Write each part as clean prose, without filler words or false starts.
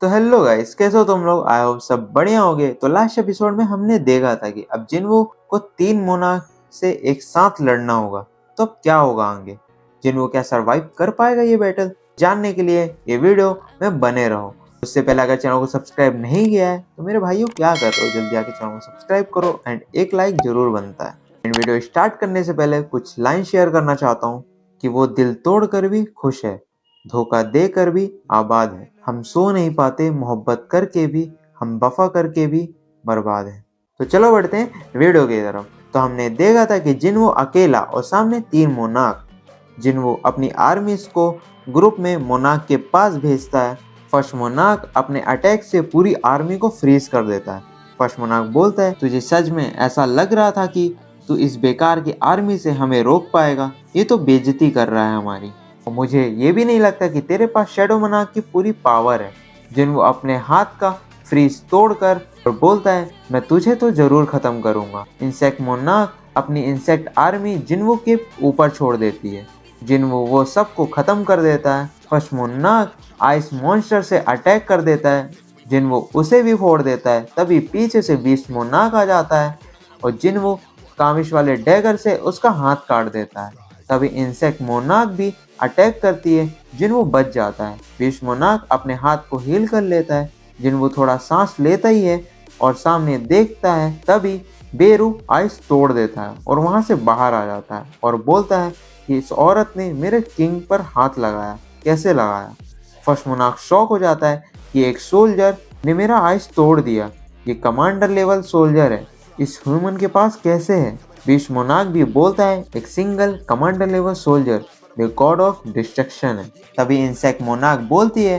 तो hello guys, कैसे हो तुम लोग? आई होप सब बढ़िया होगे। तो लास्ट एपिसोड में हमने देखा था कि अब जिन्वो को 3 मोनार्क से एक साथ लड़ना होगा। तो अब क्या होगा आगे? जिन्वो क्या सरवाइव कर पाएगा ये बैटल? जानने के लिए ये वीडियो में बने रहो। उससे पहले अगर चैनल को सब्सक्राइब नहीं किया है तो मेरे भाइयों क्या कर रहे हो, जल्दी आके चैनल को सब्सक्राइब करो एंड एक लाइक जरूर बनता है। एंड वीडियो स्टार्ट करने से पहले कुछ लाइन शेयर करना चाहता हूँ कि वो दिल तोड़ कर भी खुश है, धोखा देकर भी आबाद है। हम सो नहीं पाते मोहब्बत करके भी, हम वफा करके भी बर्बाद है। तो चलो बढ़ते हैं वीडियो की तरफ। तो हमने देखा था कि जिन्वो अकेला और सामने 3 मोनार्क। जिन्वो अपनी आर्मीज को ग्रुप में मोनार्क के पास भेजता है। फर्स्ट मोनार्क अपने अटैक से पूरी आर्मी को फ्रीज कर देता है। फर्स्ट मोनार्क बोलता है, तुझे सच में ऐसा लग रहा था कि तू इस बेकार की आर्मी से हमें रोक पाएगा? ये तो बेइज्जती कर रहा है हमारी। और मुझे ये भी नहीं लगता कि तेरे पास शैडो मोनार्क की पूरी पावर है। जिन्वो अपने हाथ का फ्रीज तोड़कर और बोलता है, मैं तुझे तो जरूर खत्म करूंगा। इंसेक्ट मोनार्क अपनी इंसेक्ट आर्मी जिन्वो के ऊपर छोड़ देती है। जिन्वो वो सबको खत्म कर देता है। फर्स्ट मोनार्क आइस मॉन्स्टर से अटैक कर देता है। जिन्वो उसे भी फोड़ देता है। तभी पीछे से बीस्ट मोनार्क आ जाता है और जिन्वो कामिश वाले डैगर से उसका हाथ काट देता है। तभी इंसेक्ट मोनार्क भी अटैक करती है। जिन्वो बच जाता है। बीस्ट मोनार्क अपने हाथ को हील कर लेता है। जिन्वो थोड़ा सांस लेता ही है और सामने देखता है, तभी बेरू आइस तोड़ देता है और वहां से बाहर आ जाता है और बोलता है कि इस औरत ने मेरे किंग पर हाथ लगाया, कैसे लगाया? फर्स्ट मोनार्क शॉक हो जाता है कि एक सोल्जर ने मेरा आइस तोड़ दिया। ये कमांडर लेवल सोल्जर है, इस ह्यूमन के पास कैसे है? बीस्ट मोनार्क भी बोलता है, एक single commander level soldier the God of destruction है। तभी इंसेक्ट मोनार्क बोलती है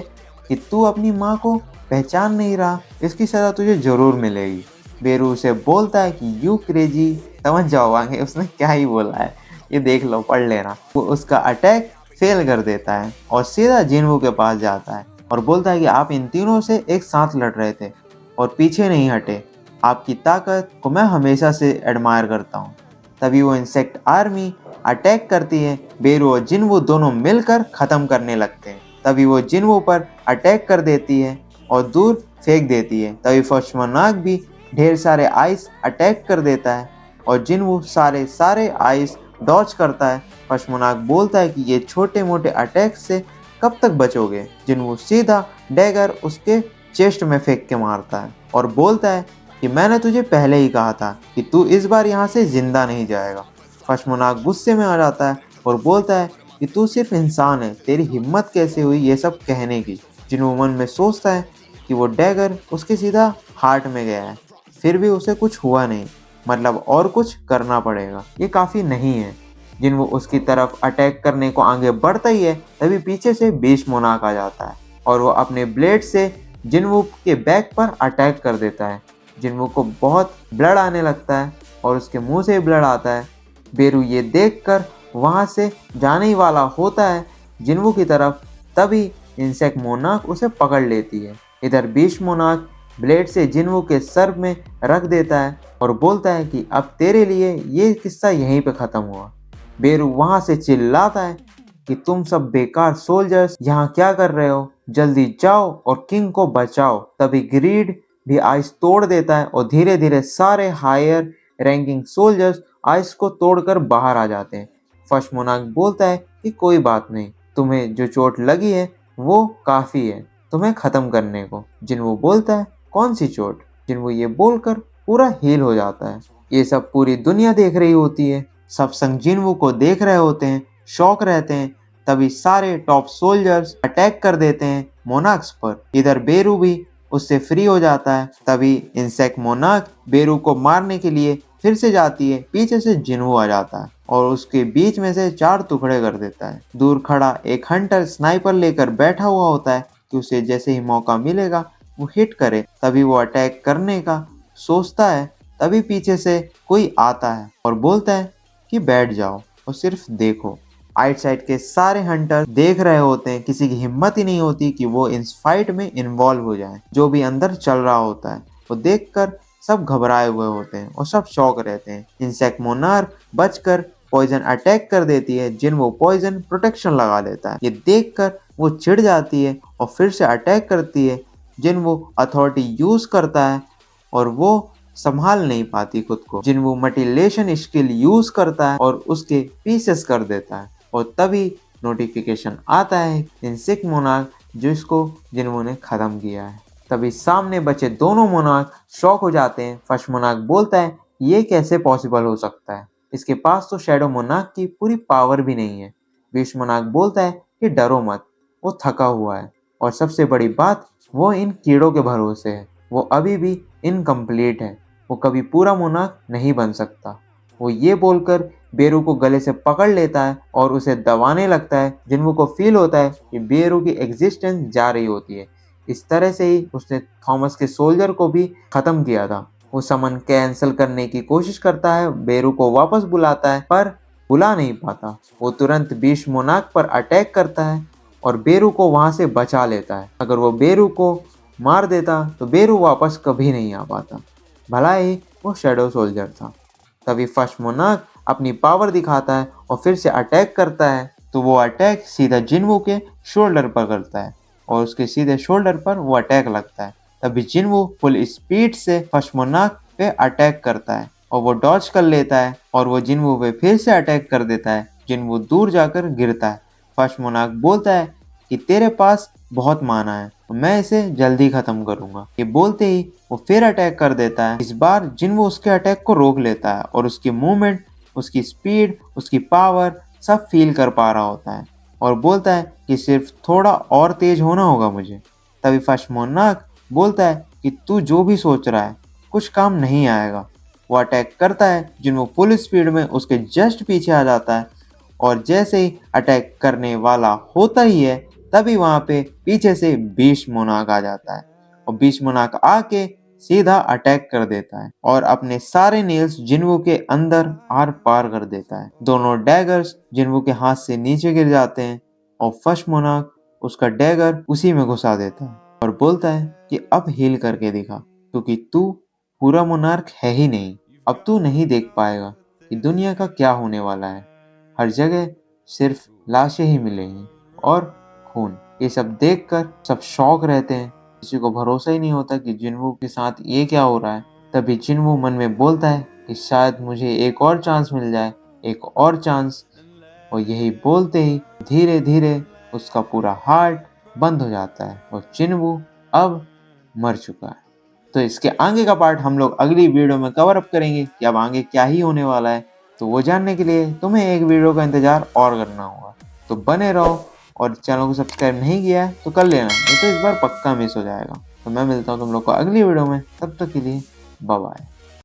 कि तू अपनी माँ को पहचान नहीं रहा, इसकी सजा तुझे जरूर मिलेगी। बेरू उसे बोलता है कि यू क्रेजी, समझ जाओ आगे उसने क्या ही बोला है, ये देख लो, पढ़ लेना। वो उसका अटैक फेल कर देता है और सीधा जिन्वो के पास जाता है और बोलता है कि आप इन तीनों से एक साथ लड़ रहे थे और पीछे नहीं हटे। आपकी ताकत को मैं हमेशा से एडमायर करता हूँ। तभी वो इंसेक्ट आर्मी अटैक करती है। बेरू और जिन्वो दोनों मिलकर खत्म करने लगते हैं। तभी वो जिन्वो पर अटैक कर देती है और दूर फेंक देती है। तभी फर्स्ट मोनार्क भी ढेर सारे आइस अटैक कर देता है और जिन्वो सारे आइस डॉज करता है। फर्स्ट मोनार्क बोलता है कि ये छोटे मोटे अटैक से कब तक बचोगे? जिन्वो सीधा डैगर उसके चेस्ट में फेंक के मारता है और बोलता है कि मैंने तुझे पहले ही कहा था कि तू इस बार यहाँ से जिंदा नहीं जाएगा। फर्स्ट मोनार्क गुस्से में आ जाता है और बोलता है कि तू सिर्फ इंसान है, तेरी हिम्मत कैसे हुई ये सब कहने की? जिन्वो मन में सोचता है कि वो डैगर उसके सीधा हार्ट में गया है, फिर भी उसे कुछ हुआ नहीं, मतलब और कुछ करना पड़ेगा, ये काफ़ी नहीं है। जिन्वो उसकी तरफ अटैक करने को आगे बढ़ता ही है, तभी पीछे से बीस्ट मोनार्क आ जाता है और वो अपने ब्लेड से जिन्वो के बैक पर अटैक कर देता है। जिन्वो को बहुत ब्लड आने लगता है और उसके मुंह से ब्लड आता है। बेरू ये देखकर वहां से जाने ही वाला होता है जिन्वो की तरफ, तभी इंसेक्ट मोनार्क उसे पकड़ लेती है। इधर बीस्ट मोनार्क ब्लेड से जिन्वो के सर में रख देता है और बोलता है कि अब तेरे लिए ये किस्सा यहीं पे खत्म हुआ। बेरू वहां से चिल्लाता है कि तुम सब बेकार सोल्जर्स यहाँ क्या कर रहे हो, जल्दी जाओ और किंग को बचाओ। तभी ग्रीड भी आइस तोड़ देता है और धीरे धीरे सारे हायर रैंकिंग सोल्जर्स आइस को तोड़कर बाहर आ जाते हैं। फर्स्ट मोनार्क बोलता है कि कोई बात नहीं, तुम्हें जो चोट लगी है वो काफी है तुम्हें खत्म करने को। जिन्वो बोलता है, कौन सी चोट? जिन्वो ये बोलकर पूरा हील हो जाता है। ये सब पूरी दुनिया देख रही होती है, सब संग जिन्वो को देख रहे होते हैं, शौक रहते हैं। तभी सारे टॉप सोल्जर्स अटैक कर देते हैं मोनार्क्स पर। इधर बेरू भी उससे फ्री हो जाता है। तभी इंसेक्ट मोनार्क बेरू को मारने के लिए फिर से जाती है, पीछे से जिन्वो आ जाता है और उसके बीच में से 4 टुकड़े कर देता है। दूर खड़ा एक हंटर स्नाइपर लेकर बैठा हुआ होता है कि उसे जैसे ही मौका मिलेगा वो हिट करे। तभी वो अटैक करने का सोचता है, तभी पीछे से कोई आता है और बोलता है कि बैठ जाओ और सिर्फ देखो। आइट साइड के सारे हंटर देख रहे होते हैं, किसी की हिम्मत ही नहीं होती कि वो इस फाइट में इन्वॉल्व हो जाए। जो भी अंदर चल रहा होता है वो देखकर सब घबराए हुए होते हैं और सब शौक रहते हैं। इंसेक्ट मोनार्क बचकर पॉइजन अटैक कर देती है, जिन्वो पॉइजन प्रोटेक्शन लगा लेता है। ये देखकर वो चिढ़ जाती है और फिर से अटैक करती है। जिनवू अथॉरिटी यूज करता है और वो संभाल नहीं पाती खुद को। जिनवू मटिलेशन स्किल यूज करता है और उसके पीसेस कर देता है और तभी नोटिफिकेशन आता है इन सिक मोनार्क जिसको जिनवू ने खत्म किया है। तभी सामने बचे दोनों मोनार्क शॉक हो जाते हैं। फर्स्ट मोनार्क बोलता है ये कैसे पॉसिबल हो सकता है, इसके पास तो शैडो मोनार्क की पूरी पावर भी नहीं है। बीस्ट मोनार्क बोलता है कि डरो मत, वो थका हुआ है और सबसे बड़ी बात वो इन कीड़ों के भरोसे है, वो अभी भी इनकम्प्लीट है, वो कभी पूरा मोनार्क नहीं बन सकता। वो ये बोलकर बेरू को गले से पकड़ लेता है और उसे दबाने लगता है। जिन्वू को फील होता है कि बेरू की एग्जिस्टेंस जा रही होती है। इस तरह से ही उसने थॉमस के सोल्जर को भी खत्म किया था। वो समन कैंसिल करने की कोशिश करता है, बेरू को वापस बुलाता है पर बुला नहीं पाता। वो तुरंत बीस्ट मोनार्क पर अटैक करता है और बेरू को वहां से बचा लेता है। अगर वो बेरू को मार देता तो बेरू वापस कभी नहीं आ पाता, भला ही वो शैडो सोल्जर था। तभी फर्स्ट मोनार्क अपनी पावर दिखाता है और फिर से अटैक करता है, तो वो अटैक सीधा जिनवू के शोल्डर पर करता है और उसके सीधे शोल्डर पर वो अटैक लगता है। तभी जिनवू फुल स्पीड से फर्स्ट मोनार्क पे अटैक करता है और वो डॉज कर लेता है और वो जिनवू पे फिर से अटैक कर देता है। जिनवू दूर जाकर गिरता है। फर्स्ट मोनार्क बोलता है कि तेरे पास बहुत माना है, मैं इसे जल्दी खत्म करूंगा। ये बोलते ही वो फिर अटैक कर देता है। इस बार जिनवू उसके अटैक को रोक लेता है और उसकी मूवमेंट, उसकी स्पीड, उसकी पावर सब फील कर पा रहा होता है और बोलता है कि सिर्फ थोड़ा और तेज होना होगा मुझे। तभी फर्स्ट मोनार्क बोलता है कि तू जो भी सोच रहा है कुछ काम नहीं आएगा। वो अटैक करता है, जिनवू फुल स्पीड में उसके जस्ट पीछे आ जाता है और जैसे ही अटैक करने वाला होता ही है तभी वहां पे पीछे से बीस्ट मोनार्क आ जाता है और बीस्ट मोनार्क आके सीधा अटैक कर देता है और अपने सारे नेल्स जिनवू के अंदर आर पार कर देता है। दोनों डैगर्स जिनवू के हाथ से नीचे गिर जाते हैं और फर्स्ट मोनार्क उसका डैगर उसी में घुसा देता है और बोलता है कि अब हील करके दिखा, क्योंकि तू पूरा मोनार्क है ही नहीं। अब तू नहीं देख पाएगा कि दुनिया का क्या होने वाला है। हर जगह सिर्फ लाशें ही मिलेंगी और खून। ये सब देखकर सब शॉक रहते हैं। किसी को भरोसा ही नहीं होता कि जिनवू के साथ ये क्या हो रहा है। तभी जिनवू मन में बोलता है कि शायद मुझे एक और चांस मिल जाए, एक और चांस। और यही बोलते ही धीरे धीरे उसका पूरा हार्ट बंद हो जाता है और जिनवू अब मर चुका है। तो इसके आगे का पार्ट हम लोग अगली वीडियो में कवर अप करेंगे कि अब आगे क्या ही होने वाला है। तो वो जानने के लिए तुम्हें एक वीडियो का इंतजार और करना होगा, तो बने रहो। और चैनल को सब्सक्राइब नहीं किया है तो कर लेना, नहीं तो इस बार पक्का मिस हो जाएगा। तो मैं मिलता हूँ तुम लोग को अगली वीडियो में, तब तक के लिए बाय बाय।